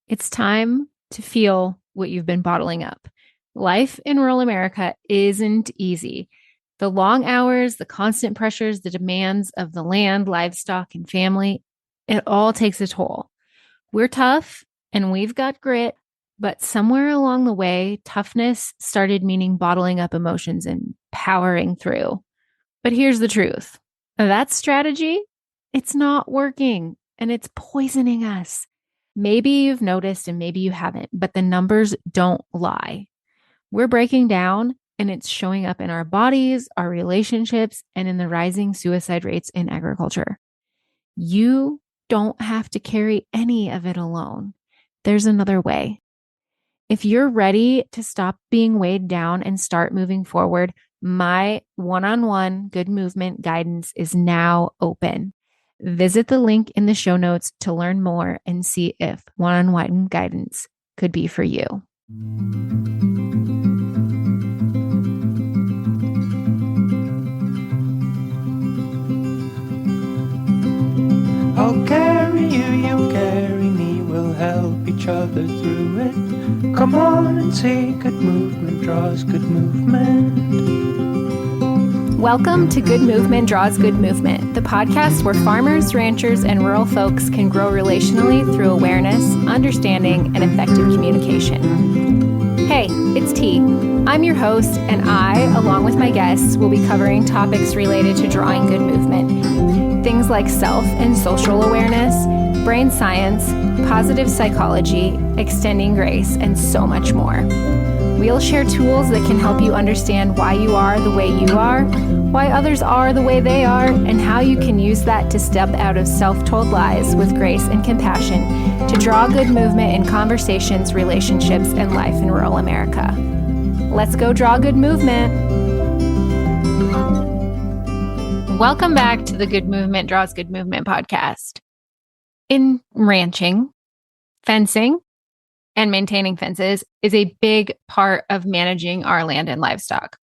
It's time to feel what you've been bottling up. Life in rural America isn't easy. The long hours, the constant pressures, the demands of the land, livestock, and family, it all takes a toll. We're tough and we've got grit, but somewhere along the way, toughness started meaning bottling up emotions and powering through. But here's the truth. That strategy, it's not working and it's poisoning us. Maybe you've noticed and maybe you haven't, but the numbers don't lie. We're breaking down and it's showing up in our bodies, our relationships, and in the rising suicide rates in agriculture. You don't have to carry any of it alone. There's another way. If you're ready to stop being weighed down and start moving forward, my one-on-one Good Movement guidance is now open. Visit the link in the show notes to learn more and see if one-on-one guidance could be for you. I'll carry you, you carry me, we'll help each other through it. Come on and see Good Movement draws good movement. Welcome to Good Movement Draws Good Movement, the podcast where farmers, ranchers, and rural folks can grow relationally through awareness, understanding, and effective communication. Hey, it's T. I'm your host, and I, along with my guests, will be covering topics related to drawing good movement. Things like self and social awareness, brain science, positive psychology, extending grace, and so much more. We'll share tools that can help you understand why you are the way you are, why others are the way they are, and how you can use that to step out of self-told lies with grace and compassion to draw good movement in conversations, relationships, and life in rural America. Let's go draw good movement. Welcome back to the Good Movement Draws Good Movement podcast. In ranching, fencing, and maintaining fences is a big part of managing our land and livestock.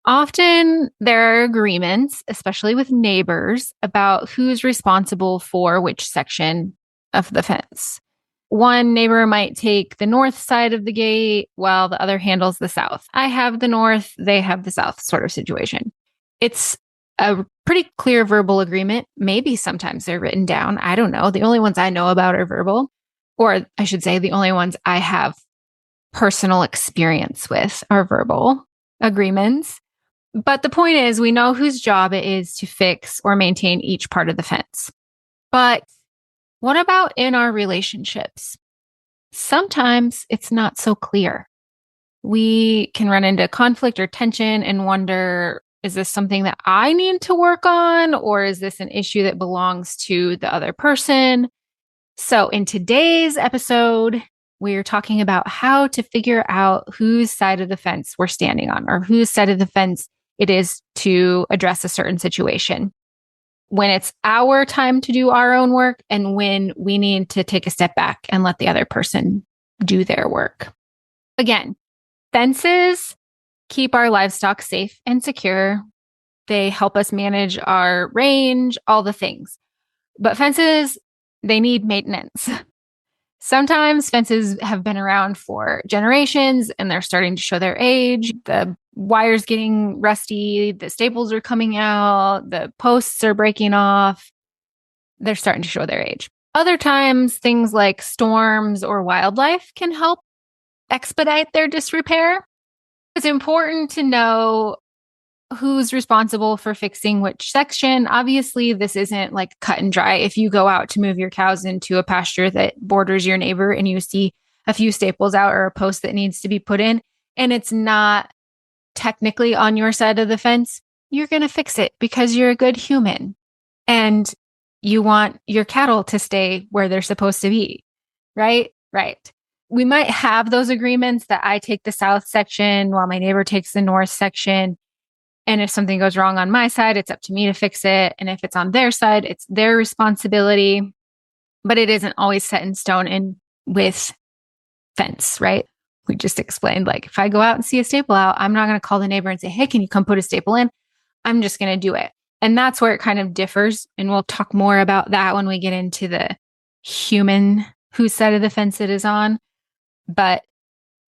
Often there are agreements, especially with neighbors, about who's responsible for which section of the fence. One neighbor might take the north side of the gate while the other handles the south. I have the north, they have the south sort of situation. It's a pretty clear verbal agreement. Maybe sometimes they're written down. I don't know. The only ones I know about are verbal. Or I should say the only ones I have personal experience with are verbal agreements. But the point is, we know whose job it is to fix or maintain each part of the fence. But what about in our relationships? Sometimes it's not so clear. We can run into conflict or tension and wonder, is this something that I need to work on? Or is this an issue that belongs to the other person? So in today's episode, we're talking about how to figure out whose side of the fence we're standing on or whose side of the fence it is to address a certain situation. When it's our time to do our own work and when we need to take a step back and let the other person do their work. Again, fences keep our livestock safe and secure. They help us manage our range, all the things. But fences, they need maintenance. Sometimes fences have been around for generations and they're starting to show their age. The wire's getting rusty, the staples are coming out, the posts are breaking off. They're starting to show their age. Other times, things like storms or wildlife can help expedite their disrepair. It's important to know who's responsible for fixing which section. Obviously, this isn't like cut and dry. If you go out to move your cows into a pasture that borders your neighbor and you see a few staples out or a post that needs to be put in, and it's not technically on your side of the fence, you're going to fix it because you're a good human and you want your cattle to stay where they're supposed to be, right? Right. We might have those agreements that I take the south section while my neighbor takes the north section. And if something goes wrong on my side, it's up to me to fix it. And if it's on their side, it's their responsibility. But it isn't always set in stone and with fence, right? We just explained, like, if I go out and see a staple out, I'm not going to call the neighbor and say, hey, can you come put a staple in? I'm just going to do it. And that's where it kind of differs. And we'll talk more about that when we get into the human whose side of the fence it is on. But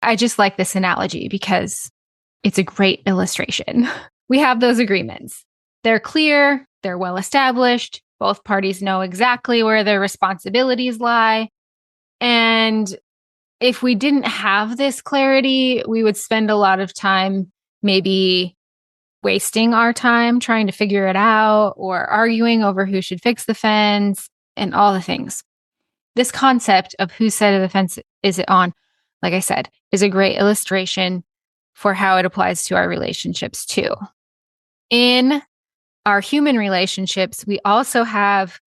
I just like this analogy because it's a great illustration. We have those agreements. They're clear, they're well established. Both parties know exactly where their responsibilities lie. And if we didn't have this clarity, we would spend a lot of time maybe wasting our time trying to figure it out or arguing over who should fix the fence and all the things. This concept of whose side of the fence is it on, like I said, is a great illustration for how it applies to our relationships too. In our human relationships, we also have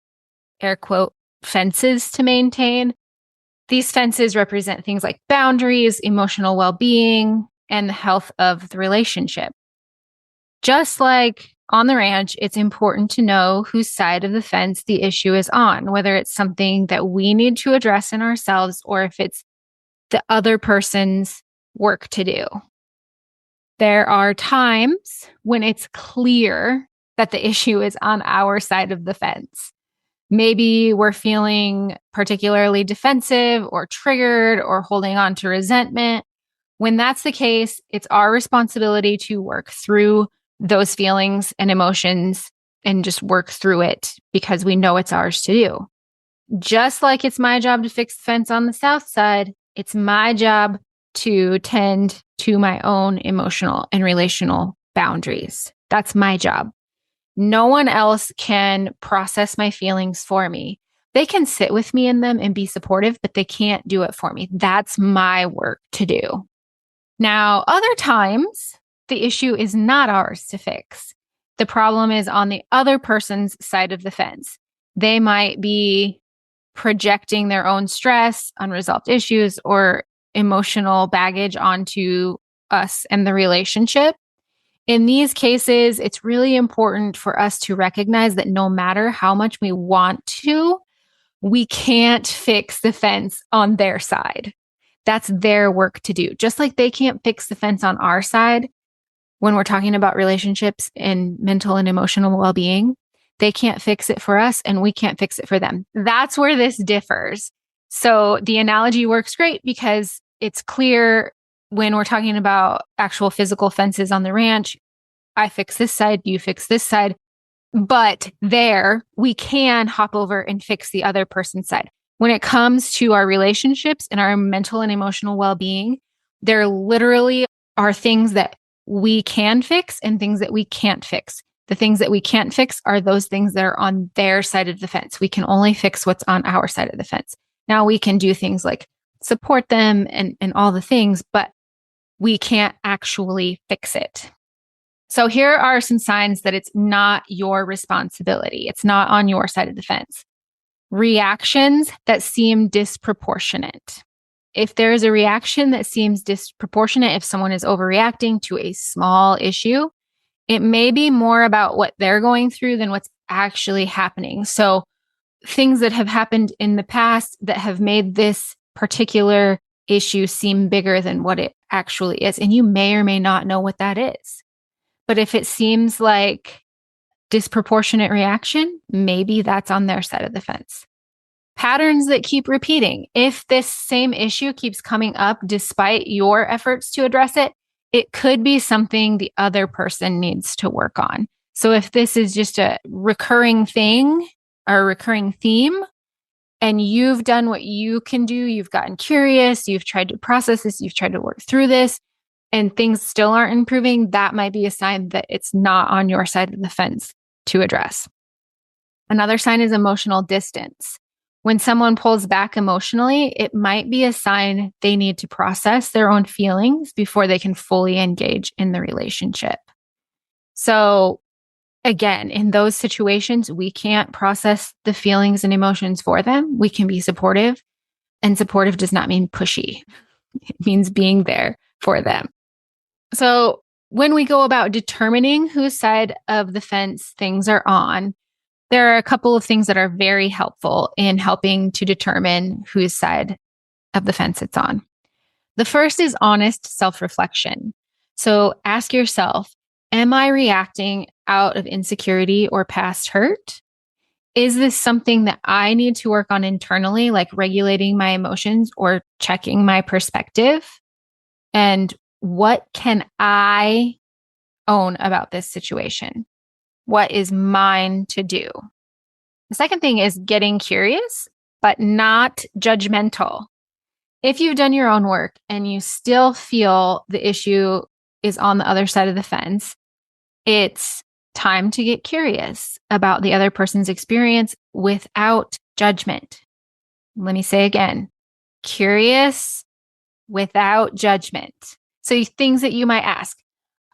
air quote fences to maintain. These fences represent things like boundaries, emotional well-being, and the health of the relationship. Just like on the ranch, it's important to know whose side of the fence the issue is on, whether it's something that we need to address in ourselves or if it's the other person's work to do. There are times when it's clear that the issue is on our side of the fence. Maybe we're feeling particularly defensive or triggered or holding on to resentment. When that's the case, it's our responsibility to work through those feelings and emotions and just work through it because we know it's ours to do. Just like it's my job to fix the fence on the south side, it's my job to tend to my own emotional and relational boundaries. That's my job. No one else can process my feelings for me. They can sit with me in them and be supportive, but they can't do it for me. That's my work to do. Now, other times, the issue is not ours to fix. The problem is on the other person's side of the fence. They might be projecting their own stress, unresolved issues, or emotional baggage onto us and the relationship. In these cases, it's really important for us to recognize that no matter how much we want to, we can't fix the fence on their side. That's their work to do. Just like they can't fix the fence on our side when we're talking about relationships and mental and emotional well-being, they can't fix it for us and we can't fix it for them. That's where this differs. So the analogy works great because it's clear when we're talking about actual physical fences on the ranch, I fix this side, you fix this side. But there, we can hop over and fix the other person's side. When it comes to our relationships and our mental and emotional well-being, there literally are things that we can fix and things that we can't fix. The things that we can't fix are those things that are on their side of the fence. We can only fix what's on our side of the fence. Now we can do things like support them and all the things, but we can't actually fix it. So here are some signs that it's not your responsibility. It's not on your side of the fence. Reactions that seem disproportionate. If there is a reaction that seems disproportionate, if someone is overreacting to a small issue, it may be more about what they're going through than what's actually happening. So things that have happened in the past that have made this particular issue seem bigger than what it actually is. And you may or may not know what that is. But if it seems like disproportionate reaction, maybe that's on their side of the fence. Patterns that keep repeating. If this same issue keeps coming up despite your efforts to address it, it could be something the other person needs to work on. So if this is just a recurring thing or a recurring theme, and you've done what you can do, you've gotten curious, you've tried to process this, you've tried to work through this, and things still aren't improving, that might be a sign that it's not on your side of the fence to address. Another sign is emotional distance. When someone pulls back emotionally, it might be a sign they need to process their own feelings before they can fully engage in the relationship. So again, in those situations, we can't process the feelings and emotions for them. We can be supportive, and supportive does not mean pushy. It means being there for them. So when we go about determining whose side of the fence things are on, there are a couple of things that are very helpful in helping to determine whose side of the fence it's on. The first is honest self-reflection. So ask yourself, am I reacting out of insecurity or past hurt? is this something that I need to work on internally, like regulating my emotions or checking my perspective? And what can I own about this situation? What is mine to do? The second thing is getting curious, but not judgmental. If you've done your own work and you still feel the issue is on the other side of the fence, it's time to get curious about the other person's experience without judgment. Let me say again, curious without judgment. So things that you might ask,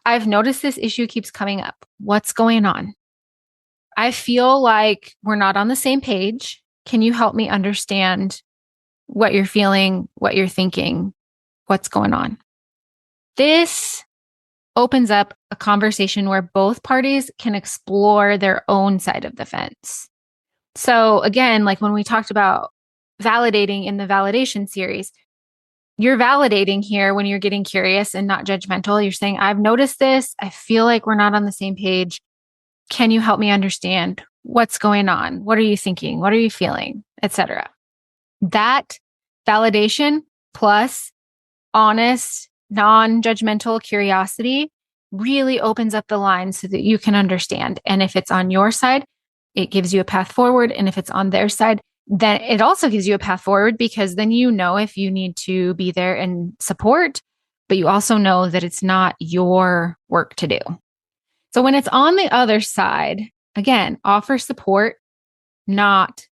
I've noticed this issue keeps coming up. What's going on? I feel like we're not on the same page. Can you help me understand what you're feeling, what you're thinking, what's going on? This opens up a conversation where both parties can explore their own side of the fence. So again, like when we talked about validating in the validation series, you're validating here when you're getting curious and not judgmental. You're saying, I've noticed this. I feel like we're not on the same page. Can you help me understand what's going on? What are you thinking? What are you feeling? Etc. That validation plus honest, non-judgmental curiosity really opens up the line so that you can understand. And if it's on your side, it gives you a path forward. And if it's on their side, then it also gives you a path forward, because then you know if you need to be there and support, but you also know that it's not your work to do. So when it's on the other side, again, offer support, not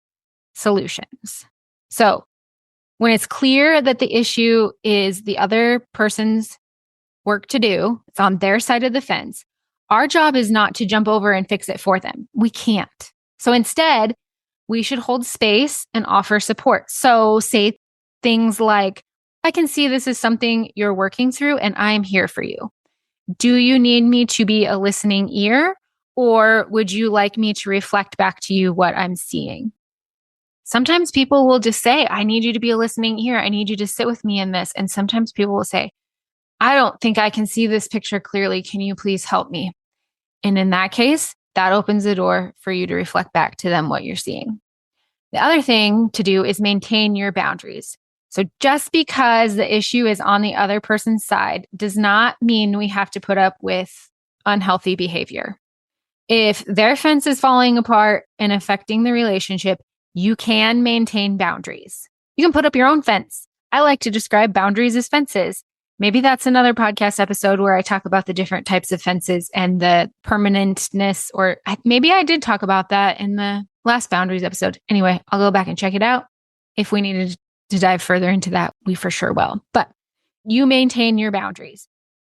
solutions. So when it's clear that the issue is the other person's work to do, it's on their side of the fence, our job is not to jump over and fix it for them. We can't. So instead, we should hold space and offer support. So say things like, I can see this is something you're working through and I am here for you. Do you need me to be a listening ear, or would you like me to reflect back to you what I'm seeing? Sometimes people will just say, I need you to be a listening ear. I need you to sit with me in this. And sometimes people will say, I don't think I can see this picture clearly. Can you please help me? And in that case, that opens the door for you to reflect back to them what you're seeing. The other thing to do is maintain your boundaries. So just because the issue is on the other person's side does not mean we have to put up with unhealthy behavior. If their fence is falling apart and affecting the relationship, you can maintain boundaries. You can put up your own fence. I like to describe boundaries as fences. Maybe that's another podcast episode where I talk about the different types of fences and the permanentness, or maybe I did talk about that in the last boundaries episode. Anyway, I'll go back and check it out. If we needed to dive further into that, we for sure will. But you maintain your boundaries.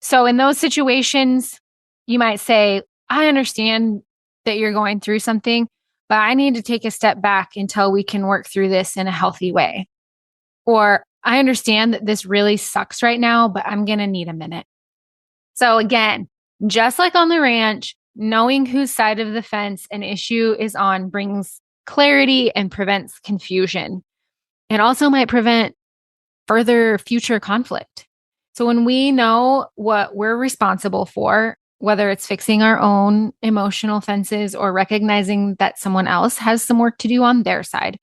So in those situations, you might say, I understand that you're going through something, but I need to take a step back until we can work through this in a healthy way. Or I understand that this really sucks right now, but I'm going to need a minute. So again, just like on the ranch, knowing whose side of the fence an issue is on brings clarity and prevents confusion. It also might prevent further future conflict. So when we know what we're responsible for, whether it's fixing our own emotional fences or recognizing that someone else has some work to do on their side,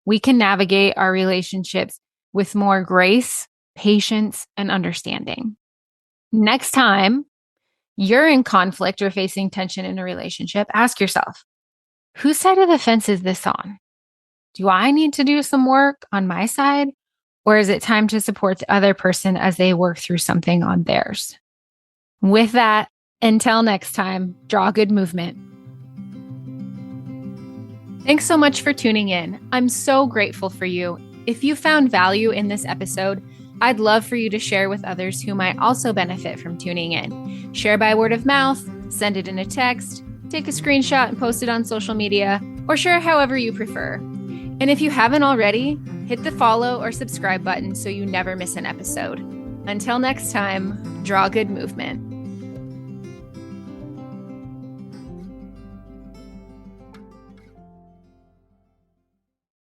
we can navigate our relationships with more grace, patience, and understanding. Next time you're in conflict or facing tension in a relationship, ask yourself, whose side of the fence is this on? Do I need to do some work on my side? Or is it time to support the other person as they work through something on theirs? With that, until next time, draw good movement. Thanks so much for tuning in. I'm so grateful for you. If you found value in this episode, I'd love for you to share with others who might also benefit from tuning in. Share by word of mouth, send it in a text, take a screenshot and post it on social media, or share however you prefer. And if you haven't already, hit the follow or subscribe button so you never miss an episode. Until next time, draw good movement.